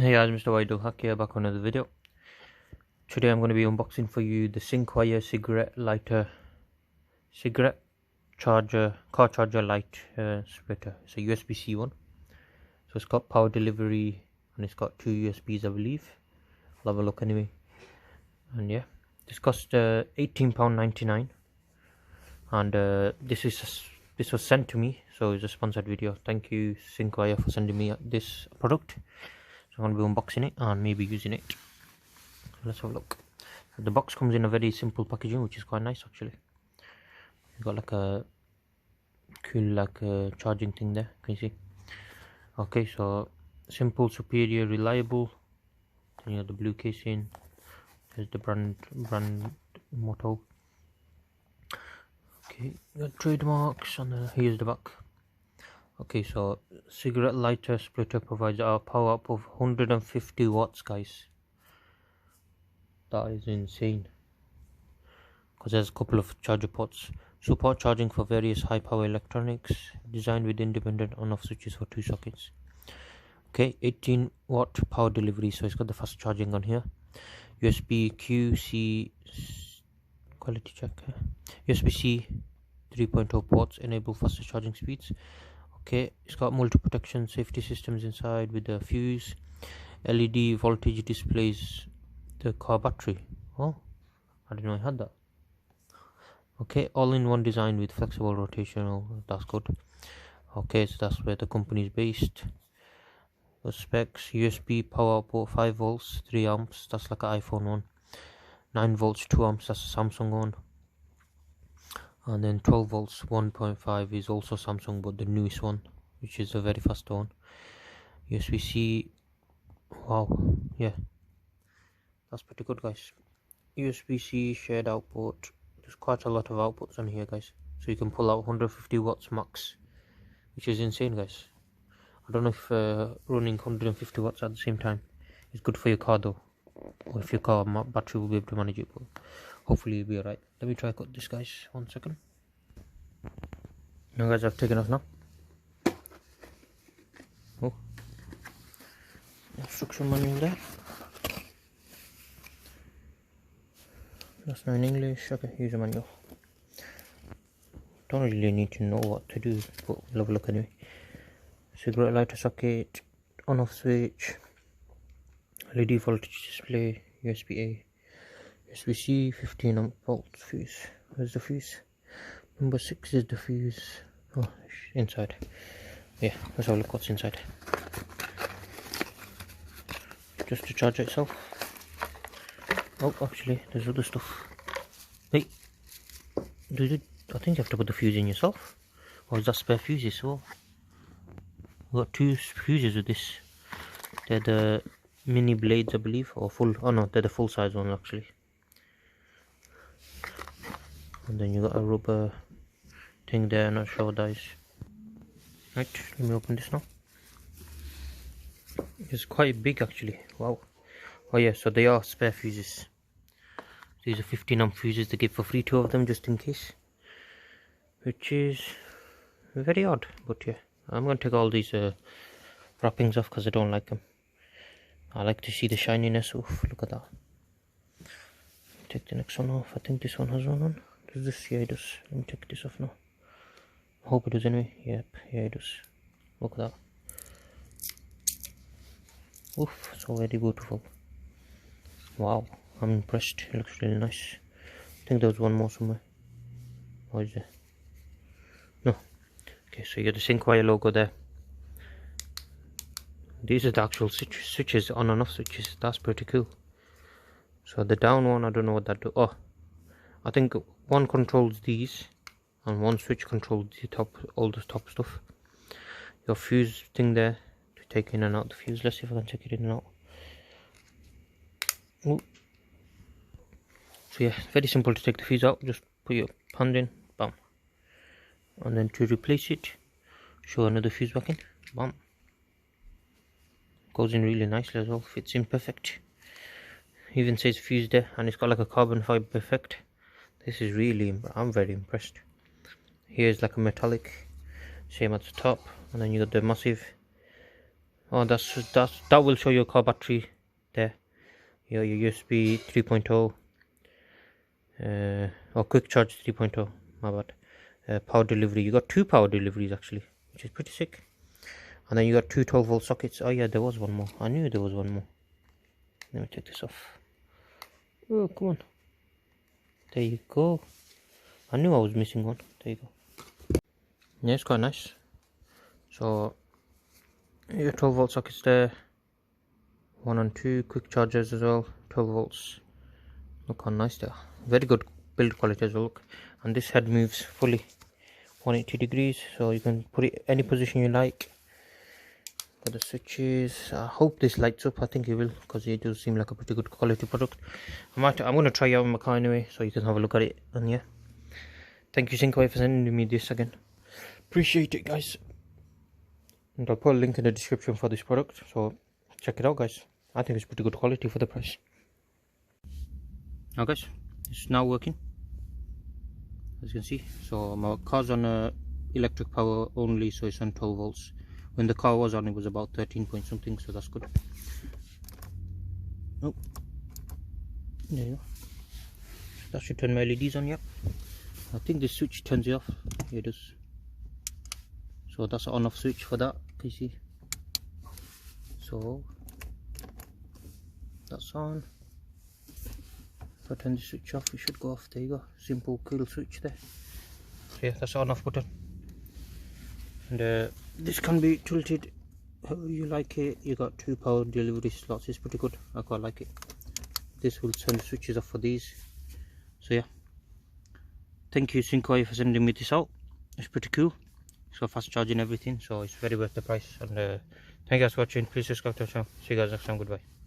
Hey guys, MrWaheedulHaque here, back on another video. Today I'm going to be unboxing for you the Syncwire cigarette charger, car charger light splitter. It's a USB-C one. So it's got power delivery and it's got two USBs, I believe. I'll have a look anyway. And yeah, this cost £18.99. And this was sent to me, so it's a sponsored video. Thank you Syncwire for sending me this product. So I'm going to be unboxing it and maybe using it. Let's have a look. The box comes in a very simple packaging, which is quite nice actually. You've got like a cool charging thing there, can you see? Okay, so simple, superior, reliable. And you have the blue casing. There's the brand motto. Okay, got trademarks, and here's the back. Okay, so cigarette lighter splitter provides a power up of 150 watts, guys. That is insane. Because there's a couple of charger ports. Support charging for various high power electronics. Designed with independent on off switches for 2 sockets. Okay, 18 watt power delivery. So it's got the fast charging on here. USB QC quality check. USB-C 3.0 ports enable faster charging speeds. Okay, it's got multi-protection safety systems inside with the fuse. LED voltage displays the car battery. Oh, I didn't know I had that. Okay, all-in-one design with flexible rotational. That's good. Okay, so that's where the company is based. The specs: USB power output 5 volts 3 amps, that's like an iPhone one. 9 volts 2 amps, that's a Samsung one. And then 12 volts 1.5 is also Samsung, but the newest one, which is a very fast one. USB-C. Wow, yeah, that's pretty good, guys. USB-C shared output. There's quite a lot of outputs on here, guys, so you can pull out 150 watts max, which is insane, guys. I don't know if running 150 watts at the same time is good for your car though, or if your car battery will be able to manage it, but hopefully it'll be alright. Let me try cut this, guys, 1 second. Now guys, I've taken off now. Oh, instruction manual there. That's not in English. Okay, here's a manual. Don't really need to know what to do, but we'll have a look anyway. Cigarette lighter socket, on off switch, LED voltage display, USB-A, USB-C, 15 amp volts fuse. Where's the fuse? Number 6 is the fuse. Oh, inside. Yeah, let's have a look what's inside. Just to charge itself. Oh, actually, there's other stuff. Hey, I think you have to put the fuse in yourself. Or is that spare fuses? So, we've got 2 fuses with this. They're the mini blades, I believe, or full. Oh no, they're the full size one actually. And then you got a rubber thing there. Not sure what that is. Right, let me open this now. It's quite big actually. Wow. Oh yeah, so they are spare fuses. These are 15 amp fuses. They give for free 2 of them just in case, which is very odd, but yeah, I'm going to take all these wrappings off because I don't like them. I like to see the shininess. Oof, look at that. Take the next one off. I think this one has one on. Does this? Yeah, it does. Let me take this off now. I hope it does anyway. Yep, yeah, it does. Look at that. Oof, so very beautiful. Wow, I'm impressed. It looks really nice. I think there was one more somewhere. Or is there? No. Okay, so you get the Syncwire logo there. These are the actual switches, on and off switches. That's pretty cool. So the down one, I don't know what that do. Oh, I think one controls these, and one switch controls the top, all the top stuff. Your fuse thing there to take in and out the fuse. Let's see if I can take it in and out. Ooh. So yeah, very simple to take the fuse out. Just put your hand in, bam, and then to replace it, show another fuse back in, bam. Goes in really nicely as well, fits in perfect. Even says fuse there, and it's got like a carbon fiber effect. This is really, I'm very impressed. Here's like a metallic, same at the top, and then you got the massive Oh, that will show your car battery there. Your USB 3.0 or quick charge 3.0, my bad. Power delivery, you got two power deliveries actually, which is pretty sick. And then you got two 12-volt sockets. Oh yeah, there was one more. I knew there was one more. Let me take this off. Oh, come on. There you go. I knew I was missing one. There you go. Yeah, it's quite nice. So your 12-volt sockets there. 1 and 2 quick chargers as well. 12 volts. Look how nice they are. Very good build quality as well. Look. And this head moves fully 180 degrees, so you can put it any position you like. Got the switches. I hope this lights up. I think it will, because it does seem like a pretty good quality product. I'm going to try it out in my car anyway, so you can have a look at it. And yeah, thank you Syncwire for sending me this again. Appreciate it, guys. And I'll put a link in the description for this product, so check it out, guys. I think it's pretty good quality for the price. Now guys, it's now working, as you can see. So my car's on electric power only, so it's on 12 volts. When the car was on, it was about 13 point something, so that's good. Oh, there you go. That should turn my LEDs on. Yep, I think this switch turns it off. Here it is. So that's an on-off switch for that. Can you see? So that's on. If I turn the switch off, it should go off. There you go. Simple, cool switch there. So yeah, that's the on-off button. And this can be tilted how you like it. You got two power delivery slots. It's pretty good. I quite like it. This will turn the switches off for these. So yeah, thank you Syncwire for sending me this out. It's pretty cool. It's got fast charging and everything, so it's very worth the price. And thank you guys for watching. Please subscribe to the channel. See you guys next time. Goodbye.